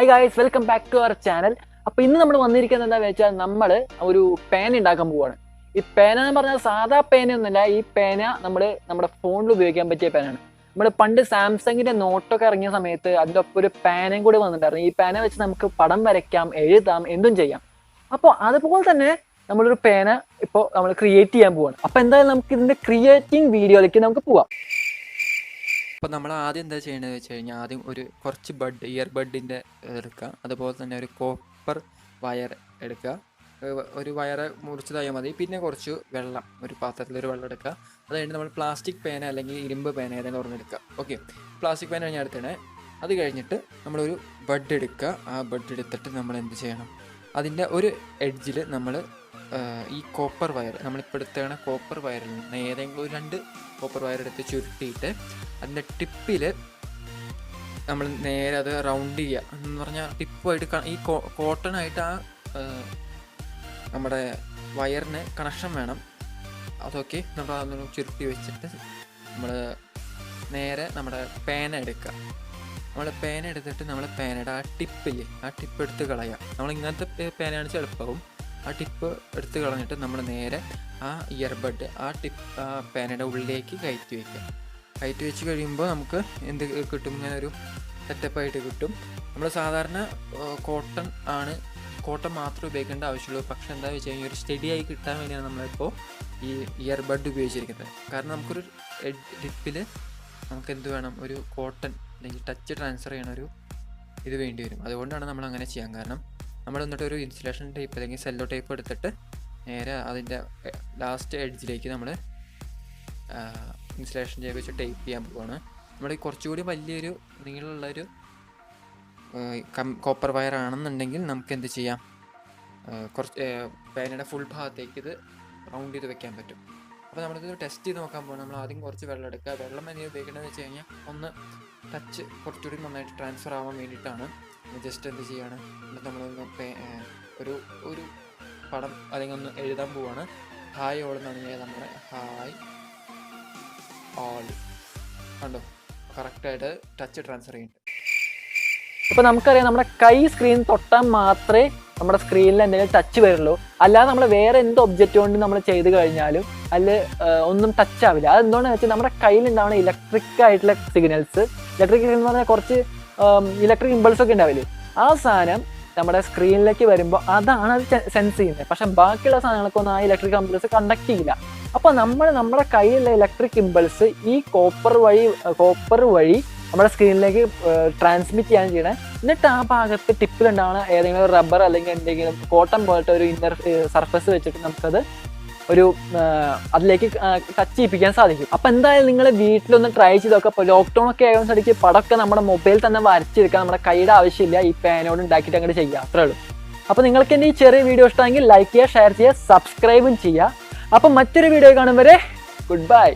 Hi guys, welcome back to our channel. അപ്പോൾ ഇന്ന് നമ്മൾ വന്നിരിക്കുന്നത് എന്താണെന്ന് വെച്ചാൽ നമ്മൾ ഒരു പേന ഉണ്ടാക്കാൻ പോവുകയാണ്. ഈ പേന എന്ന് പറഞ്ഞാൽ സാധാ പേനയൊന്നുമല്ല. ഈ പേന നമ്മുടെ ഫോണിൽ ഉപയോഗിക്കാൻ പറ്റിയ പേനയാണ്. നമ്മൾ പണ്ട് സാംസങ്ങിൻ്റെ നോട്ടൊക്കെ ഇറങ്ങിയ സമയത്ത് അതിൻ്റെ ഒപ്പം ഒരു പേനയും കൂടി വന്നിട്ടുണ്ടായിരുന്നു. ഈ പേന വെച്ച് നമുക്ക് പടം വരയ്ക്കാം, എഴുതാം, എന്തും ചെയ്യാം. അപ്പോൾ അതുപോലെ തന്നെ നമ്മളൊരു പേന ഇപ്പോൾ നമ്മൾ ക്രിയേറ്റ് ചെയ്യാൻ പോവുകയാണ്. അപ്പോൾ എന്തായാലും നമുക്ക് ഇതിൻ്റെ ക്രിയേറ്റിംഗ് വീഡിയോയിലേക്ക് നമുക്ക് പോവാം. അപ്പോൾ നമ്മൾ ആദ്യം എന്താ ചെയ്യേണ്ടതെന്ന് വെച്ച് കഴിഞ്ഞാൽ ആദ്യം കുറച്ച് ഇയർബഡിൻ്റെ എടുക്കുക. അതുപോലെ തന്നെ ഒരു കോപ്പർ വയർ എടുക്കുക. ഒരു വയർ മുറിച്ചതായാൽ മതി. പിന്നെ കുറച്ച് വെള്ളം, ഒരു പാത്രത്തിലൊരു വെള്ളം എടുക്കുക. അത് കഴിഞ്ഞ് നമ്മൾ പ്ലാസ്റ്റിക് പേന അല്ലെങ്കിൽ ഇരുമ്പ് പേന ഏതെങ്കിലും ഓർമ്മെടുക്കുക. ഓക്കെ, പ്ലാസ്റ്റിക് പേന ഞാൻ എടുത്തേ. അത് കഴിഞ്ഞിട്ട് നമ്മളൊരു ബഡ് എടുക്കുക. ആ ബഡ് എടുത്തിട്ട് നമ്മൾ എന്ത് ചെയ്യണം, അതിൻ്റെ ഒരു എഡ്ജിൽ നമ്മൾ ഈ കോപ്പർ വയർ, നമ്മളിപ്പോൾ എടുത്തേണ കോപ്പർ വയറിൽ നിന്ന് ഏതെങ്കിലും ഒരു 2 കോപ്പർ വയർ എടുത്ത് ചുരുട്ടിയിട്ട് അതിൻ്റെ ടിപ്പിൽ നമ്മൾ നേരെ അത് റൗണ്ട് ചെയ്യുക. എന്ന് പറഞ്ഞാൽ ടിപ്പായിട്ട് ഈ കോട്ടണായിട്ട് ആ നമ്മുടെ വയറിന് കണക്ഷൻ വേണം. അതൊക്കെ നമ്മൾ അതൊന്ന് ചുരുട്ടി വെച്ചിട്ട് നമ്മൾ നേരെ നമ്മുടെ പേന എടുക്കുക. നമ്മൾ പേന എടുത്തിട്ട് നമ്മൾ പേനയുടെ ആ ടിപ്പില്ലേ, ആ ടിപ്പ് എടുത്ത് കളയുക. നമ്മൾ ഇങ്ങനത്തെ പേനയാണ് എളുപ്പമാവും. ആ ടിപ്പ് എടുത്ത് കളഞ്ഞിട്ട് നമ്മൾ നേരെ ആ ഇയർബഡ് ആ പേനയുടെ ഉള്ളിലേക്ക് കയറ്റി വയ്ക്കുക. കയറ്റി വെച്ച് കഴിയുമ്പോൾ നമുക്ക് എന്ത് കിട്ടും, ഇങ്ങനെ ഒരു സെറ്റപ്പായിട്ട് കിട്ടും. നമ്മൾ സാധാരണ കോട്ടൺ മാത്രമേ ഉപയോഗിക്കേണ്ട ആവശ്യമുള്ളൂ. പക്ഷേ എന്താ വെച്ച് കഴിഞ്ഞാൽ ഒരു സ്റ്റഡിയായി കിട്ടാൻ വേണ്ടിയാണ് നമ്മളിപ്പോൾ ഈ ഇയർബഡ് ഉപയോഗിച്ചിരിക്കുന്നത്. കാരണം നമുക്കൊരു ടിപ്പിൽ നമുക്ക് എന്ത് വേണം, ഒരു കോട്ടൺ അല്ലെങ്കിൽ ടച്ച് ട്രാൻസ്ഫർ ചെയ്യണ ഒരു ഇത് വേണ്ടി വരും. അതുകൊണ്ടാണ് നമ്മൾ അങ്ങനെ ചെയ്യാൻ കാരണം. നമ്മൾ എന്നിട്ട് ഒരു ഇൻസുലേഷൻ ടേപ്പ് അല്ലെങ്കിൽ സെല്ലോ ടേപ്പ് എടുത്തിട്ട് നേരെ അതിൻ്റെ ലാസ്റ്റ് എഡ്ജിലേക്ക് നമ്മൾ ഇൻസുലേഷൻ ടേപ്പ് വെച്ച് ടേപ്പ് ചെയ്യാൻ പോവുകയാണ്. നമ്മൾ കുറച്ചുകൂടി വലിയൊരു നീളമുള്ളൊരു കോപ്പർ വയർ ആണെന്നുണ്ടെങ്കിൽ നമുക്ക് എന്ത് ചെയ്യാം, കുറച്ച് പേനയുടെ ഫുൾ ഭാഗത്തേക്ക് ഇത് റൗണ്ട് ചെയ്ത് വെക്കാൻ പറ്റും. അപ്പോൾ നമ്മളിത് ടെസ്റ്റ് ചെയ്ത് നോക്കാൻ പോകണം. നമ്മൾ ആദ്യം കുറച്ച് വെള്ളം എടുക്കുക. വെള്ളം എങ്ങനെ ഉപയോഗിക്കേണ്ടതെന്ന് വെച്ച് കഴിഞ്ഞാൽ ഒന്ന് ടച്ച് കുറച്ചുകൂടി നന്നായിട്ട് ട്രാൻസ്ഫർ ആവാൻ വേണ്ടിയിട്ടാണ്. ജസ്റ്റ് എന്ത് ചെയ്യാണ്, നമ്മളൊന്ന് ഒരു പടം അല്ലെങ്കിൽ ഒന്ന് എഴുതാൻ പോവാണ്. ഹായ് ഓൾ എന്നാണ് ഞാൻ നമ്മുടെ ഹായ് ഓൾ കണ്ടോ, കറക്റ്റായിട്ട് ടച്ച് ട്രാൻസ്ഫർ ചെയ്യുന്നുണ്ട്. ഇപ്പോൾ നമുക്കറിയാം, നമ്മുടെ കൈ സ്ക്രീൻ തൊട്ടാൽ മാത്രമേ നമ്മുടെ സ്ക്രീനിൽ എന്തെങ്കിലും ടച്ച് വരുള്ളൂ. അല്ലാതെ നമ്മൾ വേറെ എന്ത് ഒബ്ജക്റ്റ് കൊണ്ട് നമ്മൾ ചെയ്ത് കഴിഞ്ഞാലും അതിൽ ഒന്നും ടച്ച് ആവില്ല. അതെന്തുകൊണ്ടാണെന്ന് വെച്ചാൽ നമ്മുടെ കയ്യിലുണ്ടാവുന്ന ഇലക്ട്രിക് ആയിട്ടുള്ള സിഗ്നൽസ്, ഇലക്ട്രിക് സിഗ്നൽ എന്ന് പറഞ്ഞാൽ കുറച്ച് ഇലക്ട്രിക് ഇമ്പൾസ് ഒക്കെ ഉണ്ടാവില്ലേ, ആ സാധനം നമ്മുടെ സ്ക്രീനിലേക്ക് വരുമ്പോൾ അതാണ് അത് സെൻസ് ചെയ്യുന്നത്. പക്ഷെ ബാക്കിയുള്ള സാധനങ്ങൾക്കൊന്നും ആ ഇലക്ട്രിക് ഇമ്പൾസ് കണ്ടക്ട് ചെയ്യില്ല. അപ്പോൾ നമ്മുടെ കയ്യിലുള്ള ഇലക്ട്രിക് ഇമ്പൾസ് ഈ കോപ്പർ വഴി നമ്മുടെ സ്ക്രീനിലേക്ക് ട്രാൻസ്മിറ്റ് ചെയ്യാൻ ചെയ്യണേ. എന്നിട്ട് ആ ഭാഗത്ത് ടിപ്പിലുണ്ടാവുന്ന ഏതെങ്കിലും ഒരു റബ്ബർ അല്ലെങ്കിൽ എന്തെങ്കിലും കോട്ടൺ പോലത്തെ ഒരു ഇന്നർ സർഫസ് വെച്ചിട്ട് നമുക്കത് അതിലേക്ക് ടച്ച് ചെയ്യിപ്പിക്കാൻ സാധിക്കും. അപ്പോൾ എന്തായാലും നിങ്ങൾ വീട്ടിലൊന്ന് ട്രൈ ചെയ്തൊക്കെ. ഇപ്പോൾ ലോക്ക്ഡൗൺ ഒക്കെ ആയതുകൊണ്ട് സ്ഥിതിക്ക് പടമൊക്കെ നമ്മുടെ മൊബൈൽ തന്നെ വരച്ചെടുക്കാൻ നമ്മുടെ കൈയുടെ ആവശ്യമില്ല. ഈ പേനോട് ഉണ്ടാക്കിയിട്ട് അങ്ങോട്ട് ചെയ്യുക, അത്രേ ഉള്ളൂ. അപ്പോൾ നിങ്ങൾക്ക് എൻ്റെ ഈ ചെറിയ വീഡിയോ ഇഷ്ടമെങ്കിൽ ലൈക്ക് ചെയ്യുക, ഷെയർ ചെയ്യുക, സബ്സ്ക്രൈബും ചെയ്യുക. അപ്പം മറ്റൊരു വീഡിയോ കാണും വരെ ഗുഡ് ബൈ.